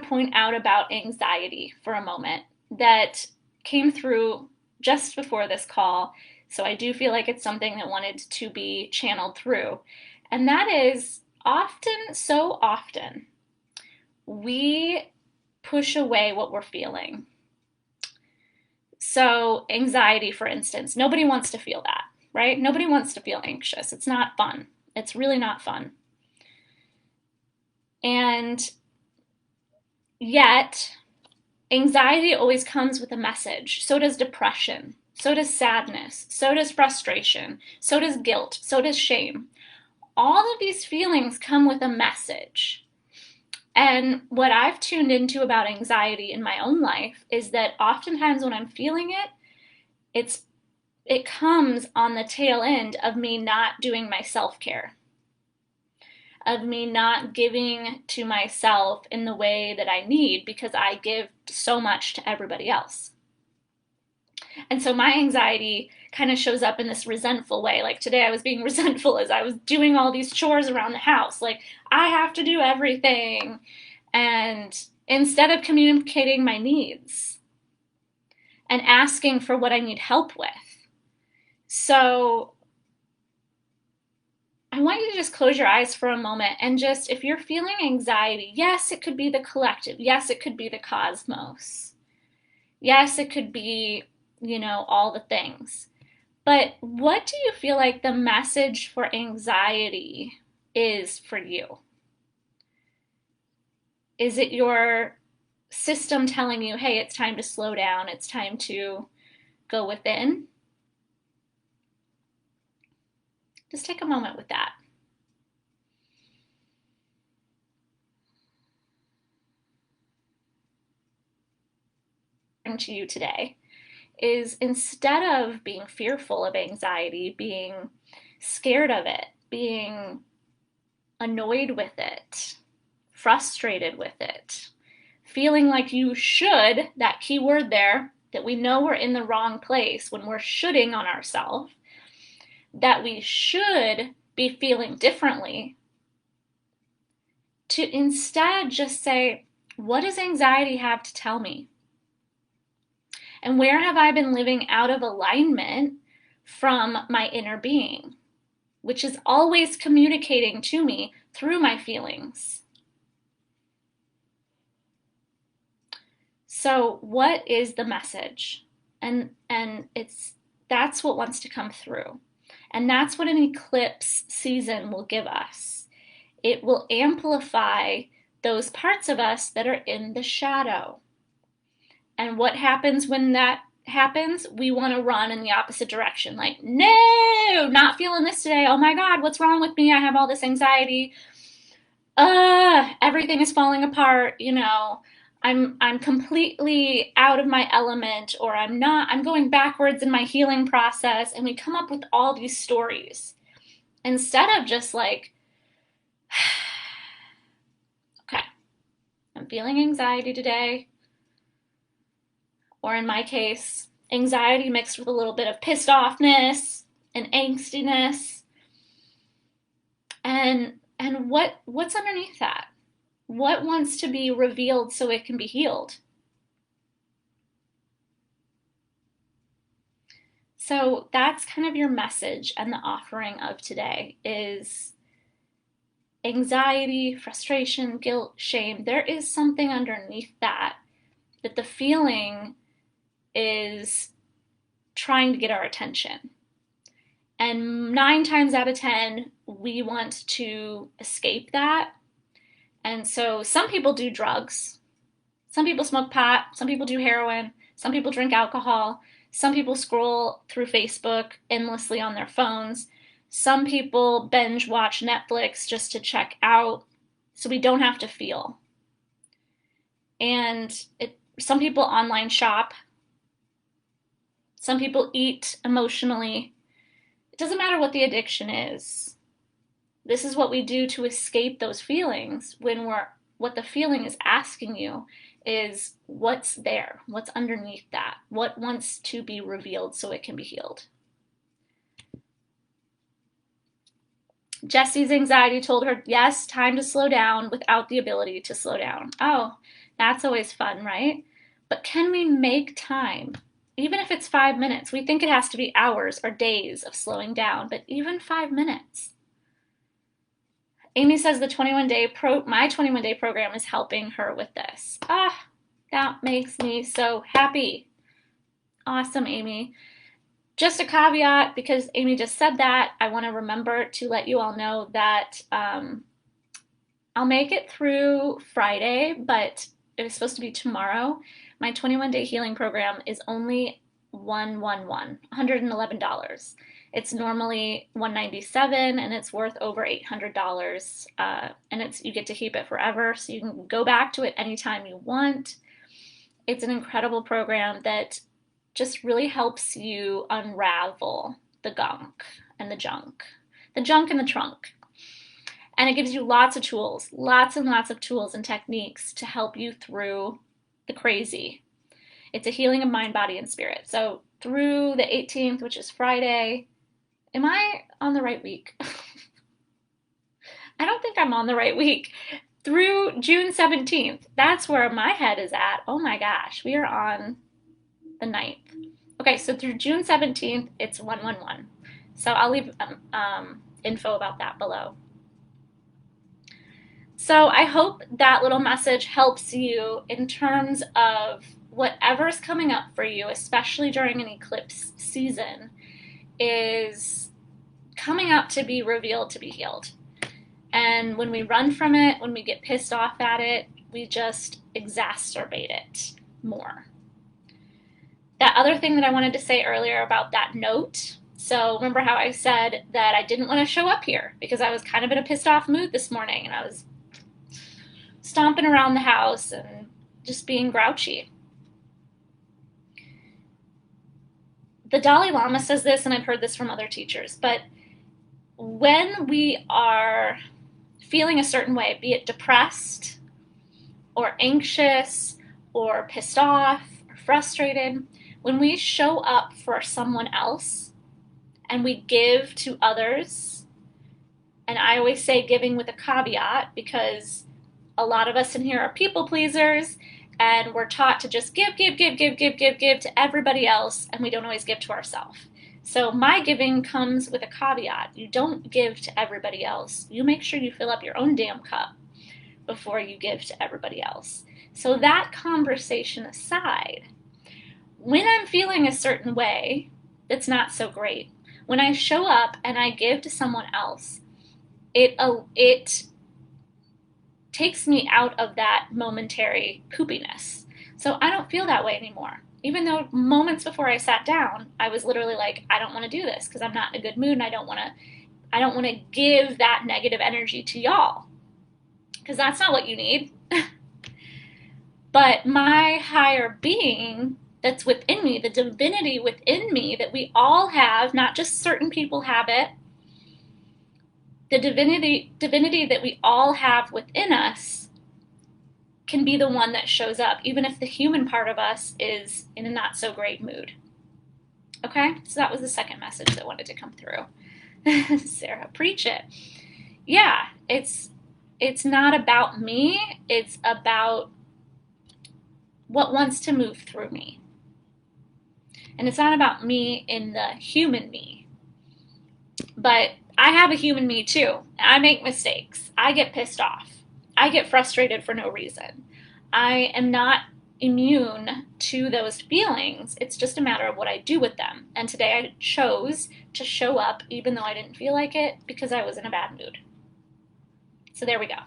to point out about anxiety for a moment that came through just before this call. So I do feel like it's something that wanted to be channeled through. And that is often, so often, we push away what we're feeling. So, anxiety, for instance, nobody wants to feel that, right? Nobody wants to feel anxious. It's not fun. It's really not fun. And yet, anxiety always comes with a message. So does depression. So does sadness. So does frustration. So does guilt. So does shame. All of these feelings come with a message. And what I've tuned into about anxiety in my own life is that oftentimes when I'm feeling it, it comes on the tail end of me not doing my self-care, of me not giving to myself in the way that I need because I give so much to everybody else. And so my anxiety kind of shows up in this resentful way. Like today I was being resentful as I was doing all these chores around the house. Like I have to do everything. And instead of communicating my needs and asking for what I need help with. So I want you to just close your eyes for a moment and just, if you're feeling anxiety, yes, it could be the collective. Yes, it could be the cosmos. Yes, it could be, all the things. But what do you feel like the message for anxiety is for you? Is it your system telling you, hey, it's time to slow down, it's time to go within? Just take a moment with that. To you today is instead of being fearful of anxiety, being scared of it, being annoyed with it, frustrated with it, feeling like you should, that key word there, that we know we're in the wrong place when we're shoulding on ourselves, that we should be feeling differently, to instead just say, what does anxiety have to tell me? And where have I been living out of alignment from my inner being, which is always communicating to me through my feelings? So what is the message? And that's what wants to come through. And that's what an eclipse season will give us. It will amplify those parts of us that are in the shadow. And what happens when that happens? We want to run in the opposite direction. Like, no, not feeling this today. Oh my God, what's wrong with me? I have all this anxiety. Everything is falling apart. I'm completely out of my element, or I'm going backwards in my healing process. And we come up with all these stories instead of just like, okay, I'm feeling anxiety today. Or in my case, anxiety mixed with a little bit of pissed offness and angstiness. And what's underneath that? What wants to be revealed so it can be healed? So that's kind of your message and the offering of today is anxiety, frustration, guilt, shame. There is something underneath that the feeling is trying to get our attention. And 9 times out of 10, we want to escape that. And so some people do drugs. Some people smoke pot. Some people do heroin. Some people drink alcohol. Some people scroll through Facebook endlessly on their phones. Some people binge watch Netflix just to check out so we don't have to feel. And some people online shop. Some people eat emotionally. It doesn't matter what the addiction is. This is what we do to escape those feelings when what the feeling is asking you is what's there, what's underneath that, what wants to be revealed so it can be healed. Jessie's anxiety told her, yes, time to slow down without the ability to slow down. Oh, that's always fun, right? But can we make time? Even if it's 5 minutes, we think it has to be hours or days of slowing down, but even 5 minutes. Amy says the 21-day my 21-day program is helping her with this. Ah, that makes me so happy. Awesome, Amy. Just a caveat, because Amy just said that, I want to remember to let you all know that I'll make it through Friday, but it was supposed to be tomorrow. My 21-day healing program is only $111. It's normally $197, and it's worth over $800. And you get to keep it forever, so you can go back to it anytime you want. It's an incredible program that just really helps you unravel the gunk and the junk in the trunk. And it gives you lots of tools, lots and lots of tools and techniques to help you through the crazy. It's a healing of mind, body, and spirit. So through the 18th, which is Friday, am I on the right week? I don't think I'm on the right week. Through June 17th, that's where my head is at. Oh my gosh, we are on the 9th. Okay, so through June 17th, it's 111. So I'll leave info about that below. So I hope that little message helps you in terms of whatever's coming up for you, especially during an eclipse season, is coming up to be revealed, to be healed. And when we run from it, when we get pissed off at it, we just exacerbate it more. That other thing that I wanted to say earlier about that note, so remember how I said that I didn't want to show up here because I was kind of in a pissed off mood this morning, and I was stomping around the house and just being grouchy. The Dalai Lama says this, and I've heard this from other teachers, but when we are feeling a certain way, be it depressed or anxious or pissed off or frustrated, when we show up for someone else and we give to others, and I always say giving with a caveat because a lot of us in here are people pleasers, and we're taught to just give to everybody else, and we don't always give to ourselves. So my giving comes with a caveat. You don't give to everybody else. You make sure you fill up your own damn cup before you give to everybody else. So that conversation aside, when I'm feeling a certain way that's not so great, when I show up and I give to someone else, it takes me out of that momentary poopiness. So I don't feel that way anymore. Even though moments before I sat down, I was literally like, I don't want to do this because I'm not in a good mood, and I don't want to give that negative energy to y'all, because that's not what you need. But my higher being that's within me, the divinity within me that we all have, not just certain people have it, the divinity that we all have within us can be the one that shows up, even if the human part of us is in a not so great mood. Okay, so that was the second message that wanted to come through. Sarah, preach it. Yeah, it's not about me, it's about what wants to move through me. And it's not about me in the human me. But I have a human me too. I make mistakes. I get pissed off. I get frustrated for no reason. I am not immune to those feelings. It's just a matter of what I do with them. And today I chose to show up even though I didn't feel like it because I was in a bad mood. So there we go.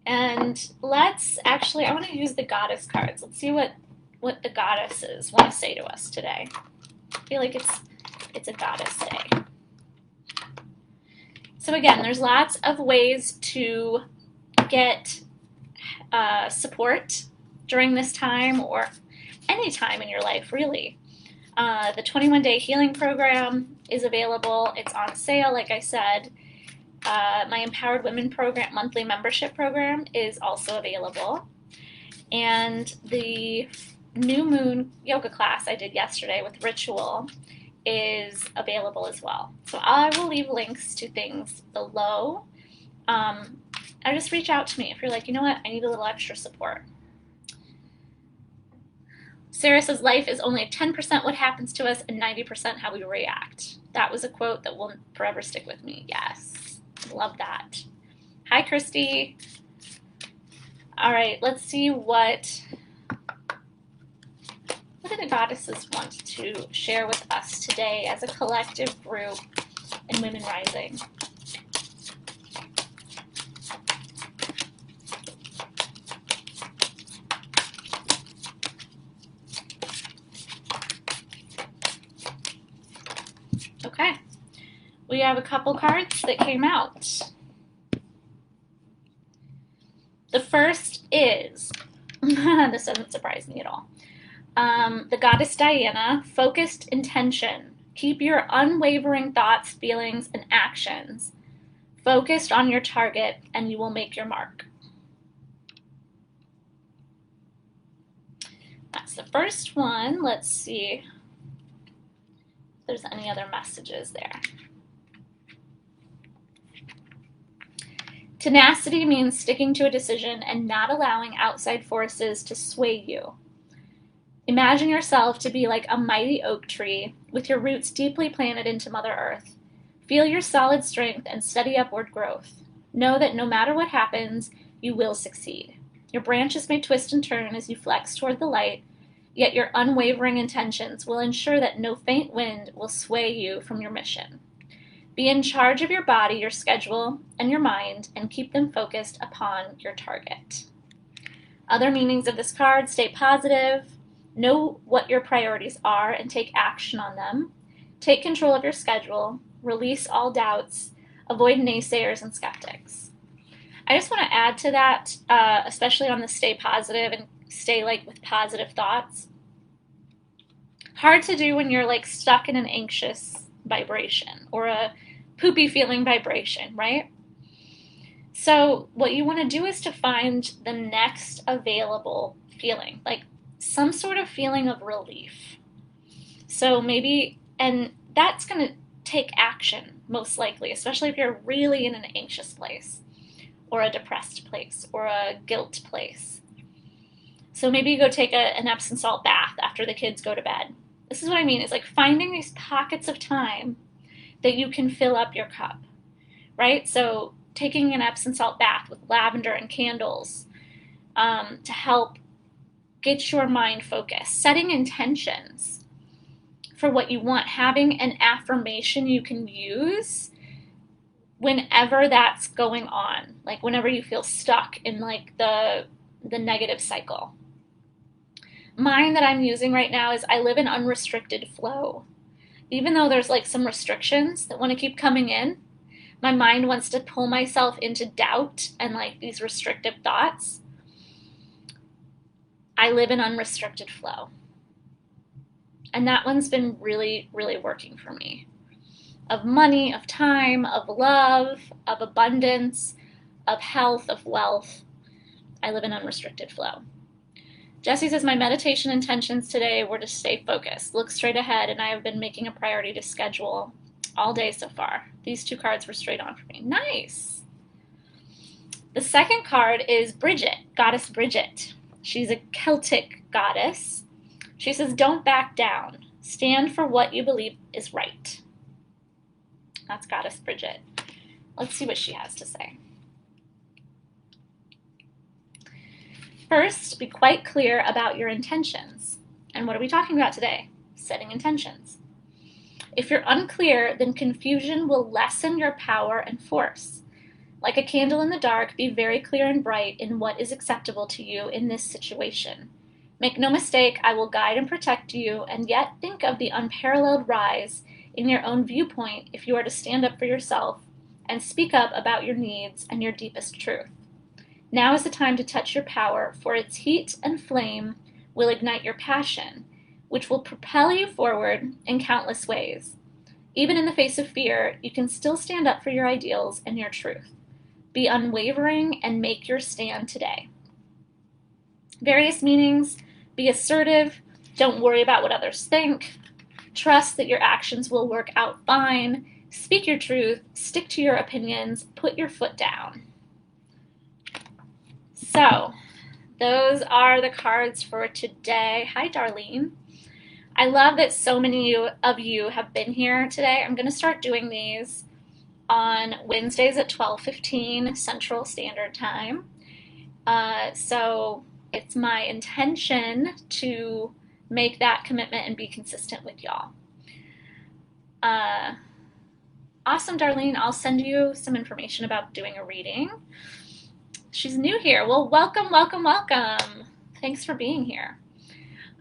And I want to use the goddess cards. Let's see what the goddesses want to say to us today. I feel like it's a goddess day. So again, there's lots of ways to get support during this time or any time in your life, really. The 21-day healing program is available. It's on sale, like I said. My Empowered Women program, monthly membership program, is also available. And the new moon yoga class I did yesterday with Ritual is available as well. So I will leave links to things below. Or just reach out to me if you're like, you know what, I need a little extra support. Sarah says, life is only 10% what happens to us and 90% how we react. That was a quote that will forever stick with me. Yes, love that. Hi, Christy. All right, let's see what do the goddesses want to share with us today as a collective group in Women Rising. Okay, we have a couple cards that came out. The first is, this doesn't surprise me at all, the goddess Diana, focused intention. Keep your unwavering thoughts, feelings, and actions focused on your target, and you will make your mark. That's the first one. Let's see if there's any other messages there. Tenacity means sticking to a decision and not allowing outside forces to sway you. Imagine yourself to be like a mighty oak tree with your roots deeply planted into Mother Earth. Feel your solid strength and steady upward growth. Know that no matter what happens, you will succeed. Your branches may twist and turn as you flex toward the light, yet your unwavering intentions will ensure that no faint wind will sway you from your mission. Be in charge of your body, your schedule, and your mind, and keep them focused upon your target. Other meanings of this card: stay positive, know what your priorities are and take action on them, take control of your schedule, release all doubts, avoid naysayers and skeptics. I just want to add to that, especially on the stay positive and stay like with positive thoughts. Hard to do when you're like stuck in an anxious vibration or a poopy feeling vibration, right? So what you want to do is to find the next available feeling, like some sort of feeling of relief. So maybe, and that's going to take action most likely, especially if you're really in an anxious place or a depressed place or a guilt place. So maybe you go take an Epsom salt bath after the kids go to bed. This is what I mean, is like finding these pockets of time that you can fill up your cup, right? So taking an Epsom salt bath with lavender and candles to help get your mind focused, setting intentions for what you want, having an affirmation you can use whenever that's going on, like whenever you feel stuck in like the negative cycle. Mine that I'm using right now is I live in unrestricted flow. Even though there's like some restrictions that want to keep coming in, my mind wants to pull myself into doubt and like these restrictive thoughts. I live in unrestricted flow. And that one's been really, really working for me. Of money, of time, of love, of abundance, of health, of wealth. I live in unrestricted flow. Jessie says, my meditation intentions today were to stay focused, look straight ahead, and I have been making a priority to schedule all day so far. These two cards were straight on for me. Nice. The second card is Bridget, Goddess Bridget. She's a Celtic goddess. She says, don't back down. Stand for what you believe is right. That's Goddess Bridget. Let's see what she has to say. First, be quite clear about your intentions. And what are we talking about today? Setting intentions. If you're unclear, then confusion will lessen your power and force. Like a candle in the dark, be very clear and bright in what is acceptable to you in this situation. Make no mistake, I will guide and protect you, and yet think of the unparalleled rise in your own viewpoint if you are to stand up for yourself and speak up about your needs and your deepest truth. Now is the time to touch your power, for its heat and flame will ignite your passion, which will propel you forward in countless ways. Even in the face of fear, you can still stand up for your ideals and your truth. Be unwavering and make your stand today. Various meanings: be assertive, don't worry about what others think, Trust that your actions will work out fine. Speak your truth. Stick to your opinions. Put your foot down. So, those are the cards for today. Hi, Darlene. I love that so many of you have been here today. I'm going to start doing these on Wednesdays at 12:15 Central Standard Time. So it's my intention to make that commitment and be consistent with y'all. Awesome, Darlene. I'll send you some information about doing a reading. She's new here. Well, welcome, welcome, welcome. Thanks for being here.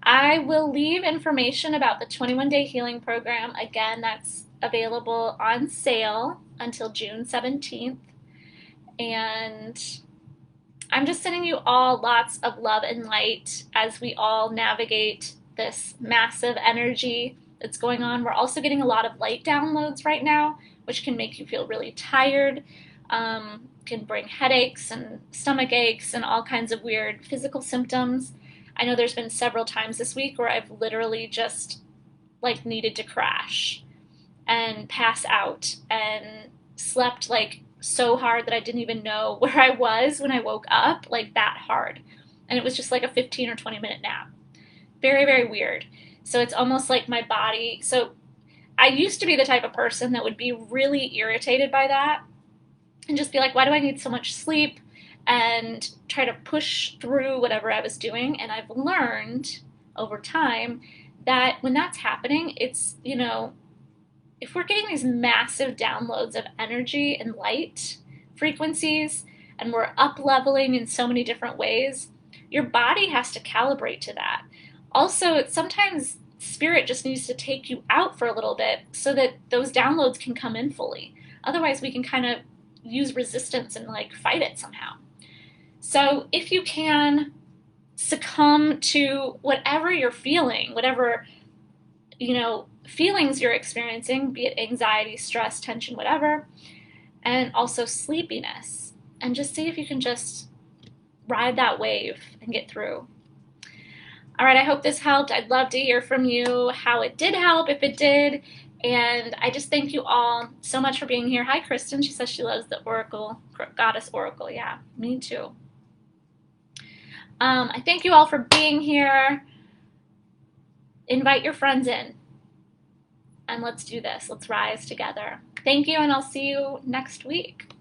I will leave information about the 21-day healing program. Again, that's available on sale until June 17th. And I'm just sending you all lots of love and light as we all navigate this massive energy that's going on. We're also getting a lot of light downloads right now, which can make you feel really tired, can bring headaches and stomach aches and all kinds of weird physical symptoms. I know there's been several times this week where I've literally just like needed to crash and pass out and slept like so hard that I didn't even know where I was when I woke up, like that hard. And it was just like a 15 or 20-minute nap. Very, very weird. So it's almost like my body. So I used to be the type of person that would be really irritated by that and just be like, why do I need so much sleep? And try to push through whatever I was doing. And I've learned over time that when that's happening, it's, you know, if we're getting these massive downloads of energy and light frequencies, and we're up leveling in so many different ways, your body has to calibrate to that. Also, sometimes spirit just needs to take you out for a little bit so that those downloads can come in fully. Otherwise, we can kind of use resistance and like fight it somehow. So if you can succumb to whatever you're feeling, whatever, you know, feelings you're experiencing, be it anxiety, stress, tension, whatever, and also sleepiness, and just see if you can just ride that wave and get through. All right, I hope this helped. I'd love to hear from you how it did help, if it did. And I just thank you all so much for being here. Hi, Kristen. She says she loves the Oracle, Goddess Oracle. Yeah, me too. I thank you all for being here. Invite your friends in. And let's do this. Let's rise together. Thank you, and I'll see you next week.